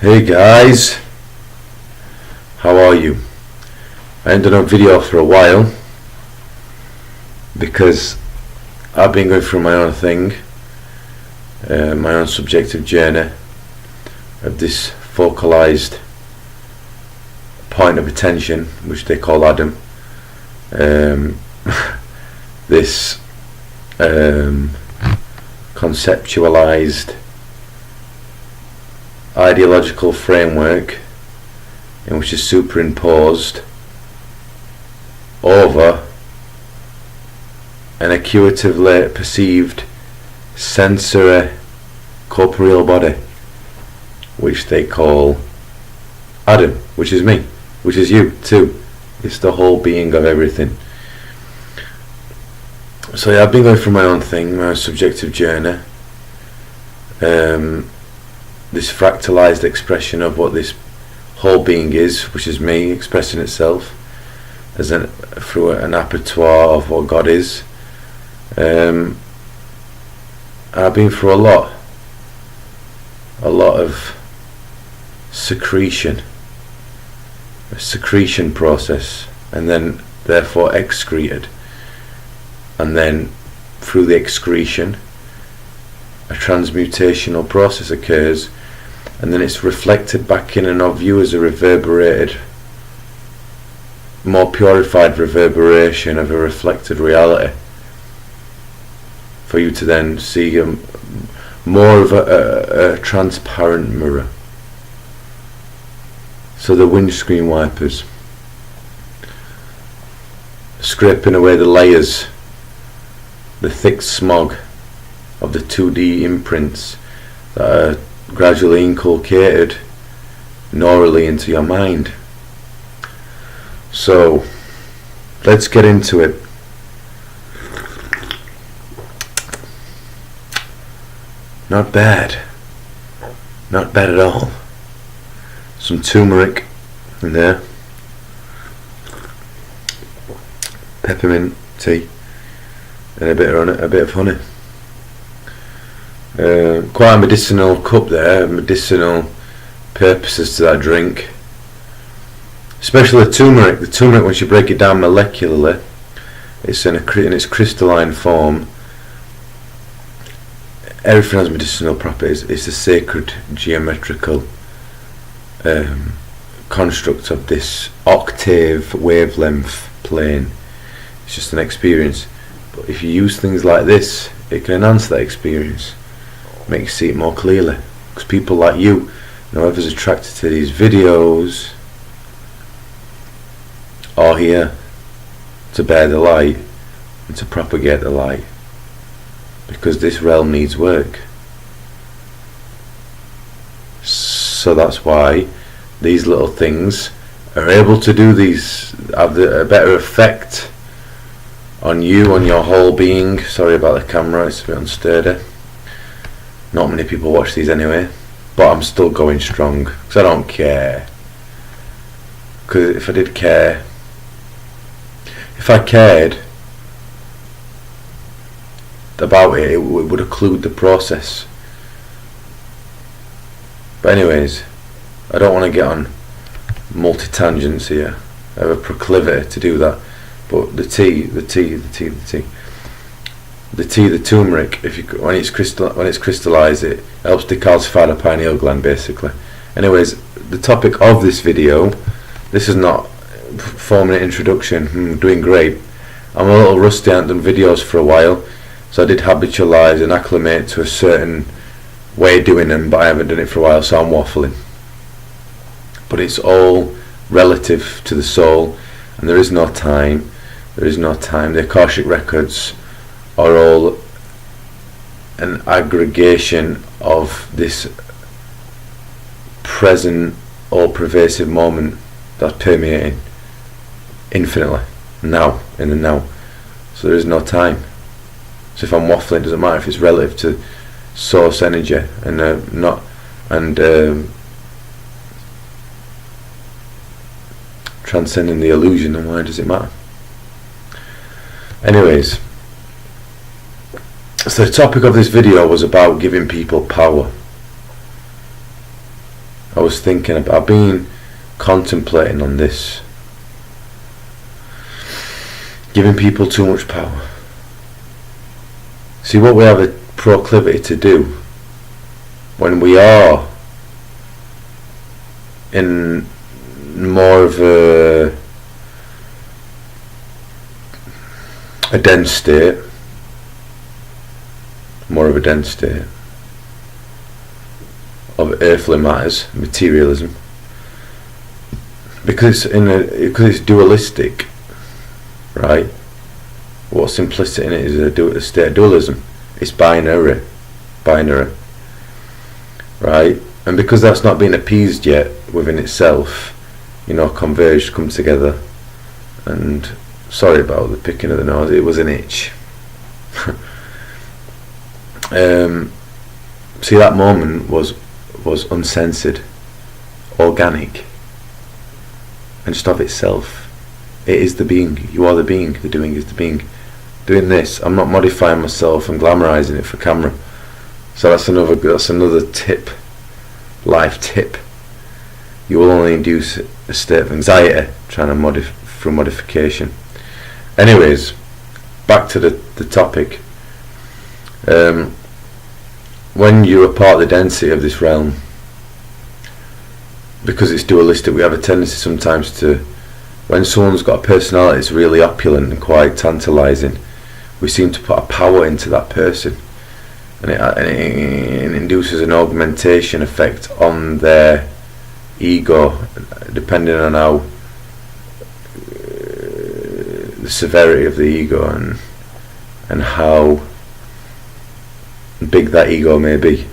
Hey guys, how are you? I haven't done a video for a while because I've been going through my own thing, my own subjective journey of this focalized point of attention, which they call Adam. This conceptualized ideological framework in which is superimposed over an intuitively perceived sensory corporeal body, which they call Adam, which is me, which is you too. It's the whole being of everything. So yeah, I've been going through my own thing, my own subjective journey, this fractalized expression of what this whole being is, which is me expressing itself as through an apertoire of what God is. I've been through a lot of secretion, a secretion process, and then therefore excreted, and then through the excretion a transmutational process occurs, and then it's reflected back in and of you as a reverberated, more purified reverberation of a reflected reality, for you to then see more of a transparent mirror. So the windscreen wipers scraping away the layers, the thick smog of the 2D imprints that are gradually inculcated neurally into your mind. So let's get into it. Not bad at all. Some turmeric in there, peppermint tea, and a bit of honey. Quite a medicinal cup there, medicinal purposes to that drink. Especially the turmeric. The turmeric, once you break it down molecularly, it's in its crystalline form. Everything has medicinal properties. It's a sacred geometrical construct of this octave wavelength plane. It's just an experience. But if you use things like this, it can enhance that experience, make you see it more clearly. Because people like you, whoever's attracted to these videos, are here to bear the light and to propagate the light, because this realm needs work. So that's why these little things are able to do these, have a better effect on you, on your whole being. Sorry about the camera, it's a bit unsteady. Not many people watch these anyway, but I'm still going strong because I don't care. Because if I did care, if I cared about it, it would occlude the process. But anyways, I don't want to get on multi-tangents here. I have a proclivity to do that. But the turmeric, when it's crystallized, it helps decalcify the pineal gland, basically. Anyways, the topic of this video, this is not 4-minute introduction. Doing great. I'm a little rusty. I haven't done videos for a while, so I did habitualize and acclimate to a certain way of doing them, but I haven't done it for a while, so I'm waffling. But it's all relative to the soul, and there is no time. The Akashic records are all an aggregation of this present, all-pervasive moment that's permeating infinitely now, in the now. So there is no time. So if I'm waffling, it doesn't matter if it's relative to source energy and transcending the illusion, then why does it matter? Anyways, so the topic of this video was about giving people power. I was thinking about, I've been contemplating on this. Giving people too much power. See, what we have a proclivity to do when we are in more of a dense state, of earthly matters, materialism, because it's dualistic, right? What's implicit in it is a state of dualism. It's binary, right? And because that's not been appeased yet within itself, converged, come together, and sorry about the picking of the nose, it was an itch. See, that moment was uncensored, organic, and just of itself. It is the being. You are the being. The doing is the being. Doing this, I'm not modifying myself and glamorizing it for camera. So that's another tip, life tip. You will only induce a state of anxiety trying to through modification. Anyways, back to the topic. When you're a part of the density of this realm, because it's dualistic, we have a tendency sometimes to, when someone's got a personality that's really opulent and quite tantalizing, we seem to put a power into that person, and it induces an augmentation effect on their ego, depending on how the severity of the ego and how big that ego may be.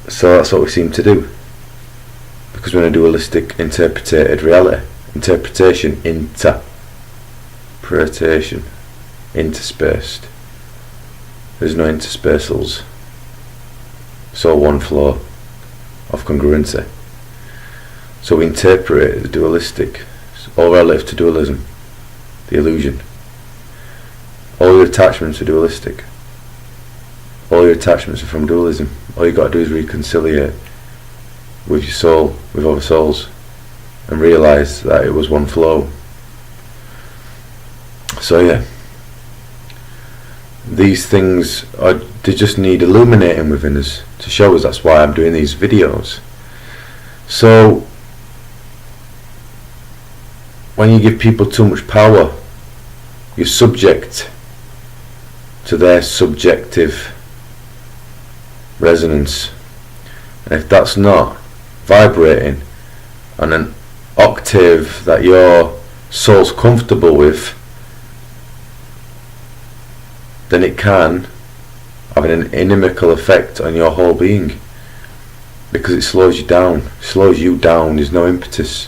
So that's what we seem to do, because we're in a dualistic interpretation, interspersed. There's no interspersals. It's all one flow of congruency. So we interpret it as dualistic. It's all relative to dualism, the illusion. All your attachments are dualistic. All your attachments are from dualism. All you got to do is reconciliate with your soul, with other souls, and realise that it was one flow. So yeah, these things they just need illuminating within us to show us. That's why I'm doing these videos. So when you give people too much power, you're subject to their subjective resonance, and if that's not vibrating on an octave that your soul's comfortable with, then it can have an inimical effect on your whole being, because it slows you down. There's no impetus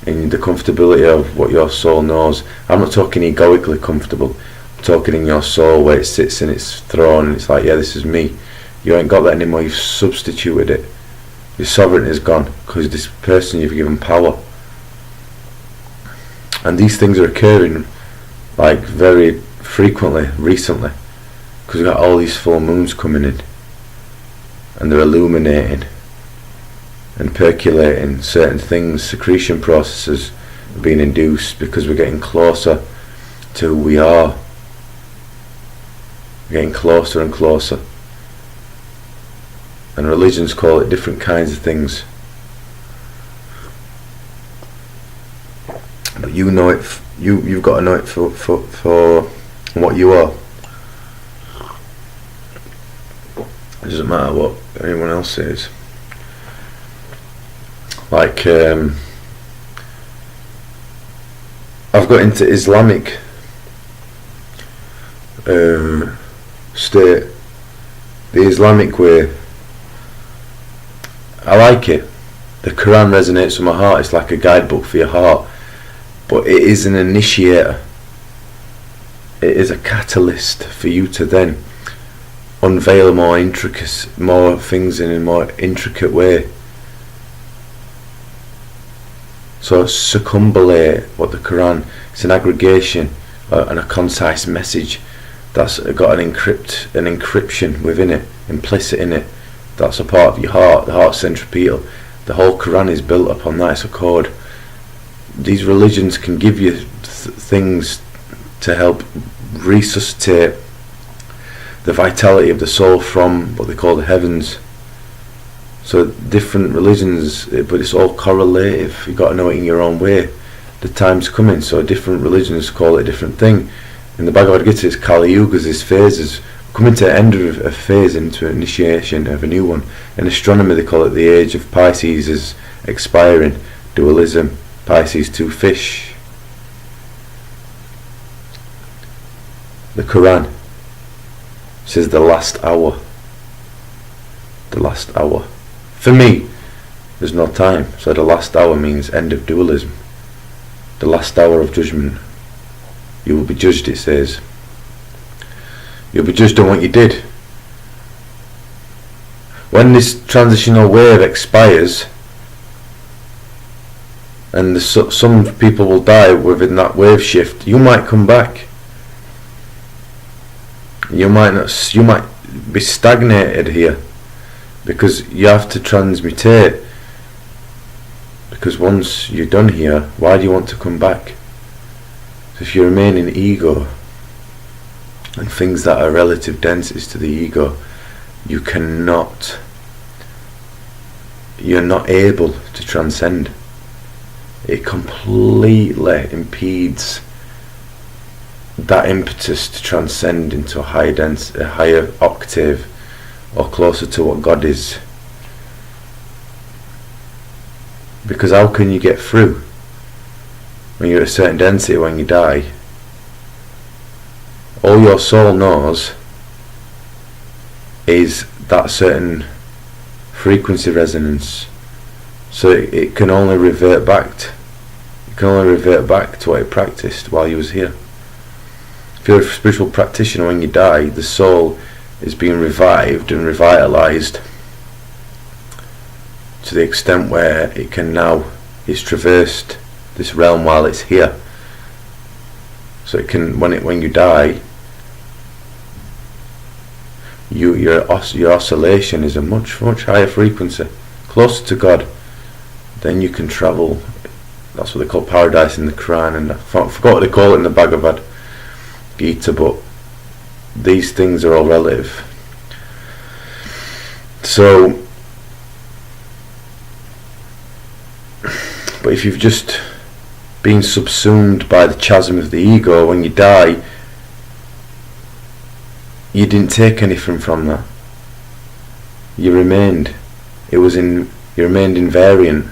in the comfortability of what your soul knows. I'm not talking egoically comfortable, I'm talking in your soul where it sits in its throne and it's like, yeah, this is me. You ain't got that anymore, you've substituted it. Your sovereignty is gone because this person you've given power. And these things are occurring like very frequently recently, because we've got all these full moons coming in, and they're illuminating and percolating certain things. Secretion processes are being induced because we're getting closer to who we are. We're getting closer and closer, and religions call it different kinds of things, but you know it. You've got to know it for what you are. It doesn't matter what anyone else says. Like I've got into Islamic state, the Islamic way. I like it. The Quran resonates with my heart. It's like a guidebook for your heart, but it is an initiator. It is a catalyst for you to then unveil more things in a more intricate way. So circumambulate what the Quran, it's an aggregation and a concise message that's got an encryption within it, implicit in it, That's a part of your heart, the heart centripetal. The whole Quran is built upon that. It's a code. These religions can give you things to help resuscitate the vitality of the soul from what they call the heavens. So different religions, but it's all correlative. You've got to know it in your own way. The time's coming, so different religions call it a different thing. In the Bhagavad Gita, it's Kali Yugas, it's phases. Coming to the end of a phase into initiation of a new one. In astronomy, they call it the age of Pisces is expiring. Dualism, Pisces 2 fish. The Quran says the last hour. The last hour. For me, there's no time, so the last hour means end of dualism. The last hour of judgment. You will be judged, it says. You'll be judged on what you did. When this transitional wave expires, and some people will die within that wave shift, you might come back. You might not. You might be stagnated here, because you have to transmutate. Because once you're done here, why do you want to come back? So if you remain in ego and things that are relative densities to the ego, you're not able to transcend. It completely impedes that impetus to transcend into a higher octave, or closer to what God is. Because how can you get through when you're at a certain density? When you die, all your soul knows is that certain frequency resonance, so it can only revert back to what it practiced while you was here. If you're a spiritual practitioner, when you die, the soul is being revived and revitalized to the extent where it's traversed this realm while it's here. So it can, when you die, your oscillation is a much higher frequency, closer to God. Then you can travel. That's what they call paradise in the Quran, and I forgot what they call it in the Bhagavad Gita, but these things are all relative. So, but if you've just been subsumed by the chasm of the ego, when you die, you didn't take anything from that. You remained invariant,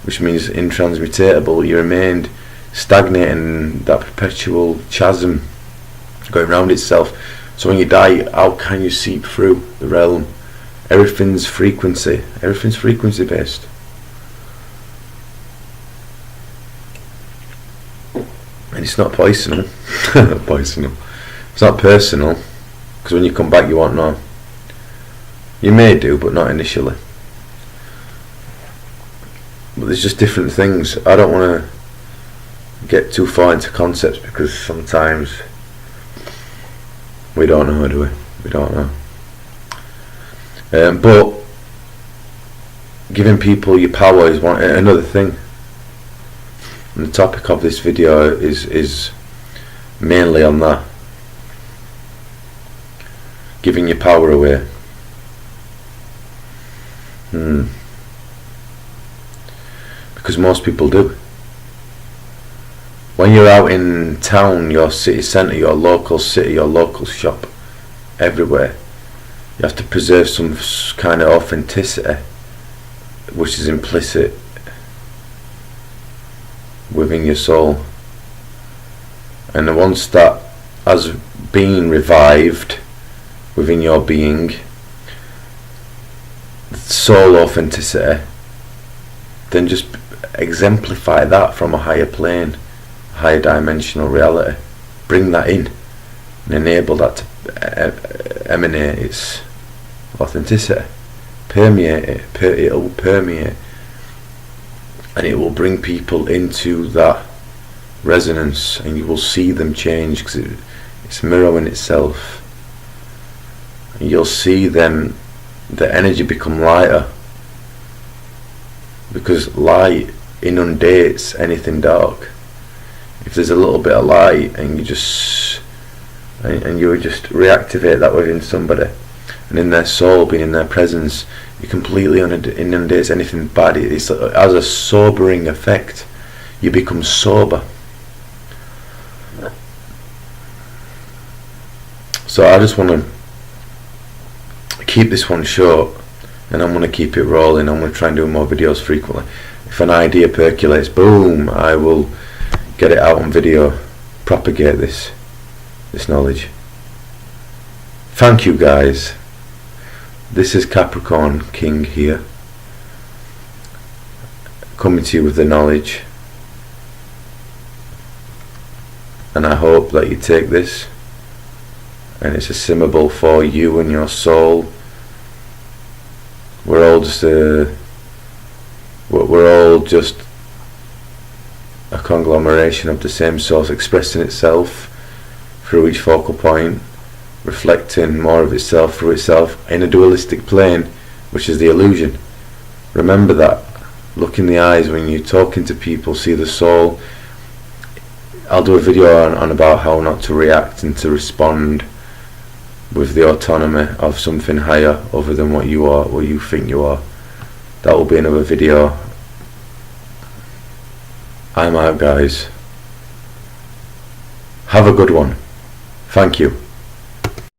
which means intransmutatable. You remained stagnating in that perpetual chasm going round itself. So when you die, how can you seep through the realm? Everything's frequency based. And it's not poisonal. It's not personal, because when you come back you won't know. You may do, but not initially. But there's just different things. I don't want to get too far into concepts, because sometimes we don't know, do we? We don't know. But giving people your power is another thing. And the topic of this video is mainly on that. Giving your power away. Because most people do. When you're out in town, your city centre, your local city, your local shop, everywhere, you have to preserve some kind of authenticity, which is implicit within your soul. And once that has been revived within your being, soul authenticity, then just exemplify that from a higher plane, higher dimensional reality. Bring that in and enable that to emanate its authenticity. Permeate it. It will permeate, and it will bring people into that resonance, and you will see them change, because it's mirroring itself. And you'll see them the energy become lighter, because light inundates anything dark. If there's a little bit of light and you just reactivate that within somebody, and in their soul, being in their presence, it completely inundates anything bad. It has a sobering effect. You become sober. So I just want to keep this one short, and I'm going to keep it rolling. I'm going to try and do more videos frequently. If an idea percolates, boom, I will get it out on video, propagate this knowledge. Thank you, guys. This is Capricorn King here, coming to you with the knowledge, and I hope that you take this and it's a symbol for you and your soul. We're all just a conglomeration of the same source expressing itself through each focal point, reflecting more of itself through itself in a dualistic plane, which is the illusion. Remember that. Look in the eyes when you're talking to people, see the soul. I'll do a video on about how not to react and to respond with the autonomy of something higher other than what you are, what you think you are. That will be another video. I'm out, guys. Have a good one. Thank you.